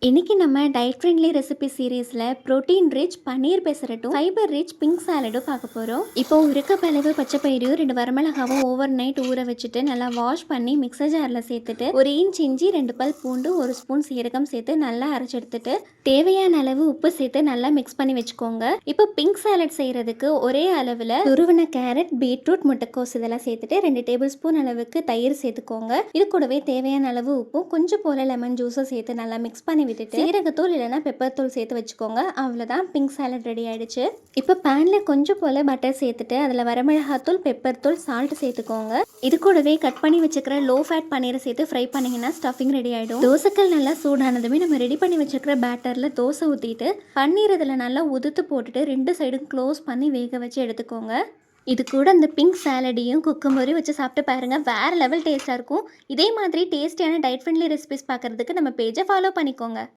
இன்னைக்கு நம்ம diet friendly recipe சீரீஸில் ப்ரோட்டீன் ரிச் பன்னீர் பெசரட்டும் ஃபைபர் ரிச் பிங்க் சாலடும் பார்க்க போகிறோம். இப்போ இருக்க பழவு பச்சை பயிரையும் 2 வரமிளகாவும் ஓவர் நைட் ஊற வச்சுட்டு நல்லா வாஷ் பண்ணி மிக்சர் ஜாரில் சேர்த்துட்டு 1 இன்ச் இஞ்சி 2 பல் பூண்டு 1 ஸ்பூன் சீரகம் சேர்த்து நல்லா அரைச்சி எடுத்துட்டு தேவையான அளவு உப்பு சேர்த்து நல்லா மிக்ஸ் பண்ணி வச்சுக்கோங்க. இப்போ பிங்க் சாலட் செய்கிறதுக்கு ஒரே அளவில் துருவன கேரட் பீட்ரூட் முட்டைக்கோஸ் இதெல்லாம் சேர்த்துட்டு 2 டேபிள் ஸ்பூன் அளவுக்கு தயிர் சேர்த்துக்கோங்க. இது கூடவே தேவையான அளவு உப்பும் கொஞ்சம் போல லெமன் ஜூஸை சேர்த்து நல்லா மிக்ஸ் பண்ணி விட்டுட்டு சீரகத்தூள் இல்லைனா பெப்பர் தூள் சேர்த்து வச்சுக்கோங்க. அவ்வளோதான், பிங்க் சாலட் ரெடி ஆயிடுச்சு. இப்போ பேனில் கொஞ்சம் போல் பட்டர் சேர்த்துட்டு அதில் வரமிளகாத்தூள் பெப்பர் தூள் சால்ட் சேர்த்துக்கோங்க. இது கூடவே கட் பண்ணி வச்சுக்கிற லோ ஃபேட் பன்னீரை சேர்த்து ஃப்ரை பண்ணிங்கன்னா ஸ்டஃபிங் ரெடி ஆகிடும். தோசைக்கல் நல்லா சூடானதுமே நம்ம ரெடி பண்ணி வச்சுக்கிற பேட்டரில் தோசை ஊற்றிட்டு பன்னீர் இதில் நல்லா உதுத்து போட்டுட்டு 2 சைடும் க்ளோஸ் பண்ணி வேக வச்சு எடுத்துக்கோங்க. இது கூட இந்த பிங்க் சாலடையும் குக்கும்பரையும் வச்சு சாப்பிட்டு பாருங்கள், வேறு லெவல் டேஸ்ட்டாக இருக்கும். இதே மாதிரி டேஸ்டியான டயட் ஃப்ரெண்ட்லி ரெசிபிஸ் பார்க்குறதுக்கு நம்ம பேஜை ஃபாலோ பண்ணிக்கோங்க.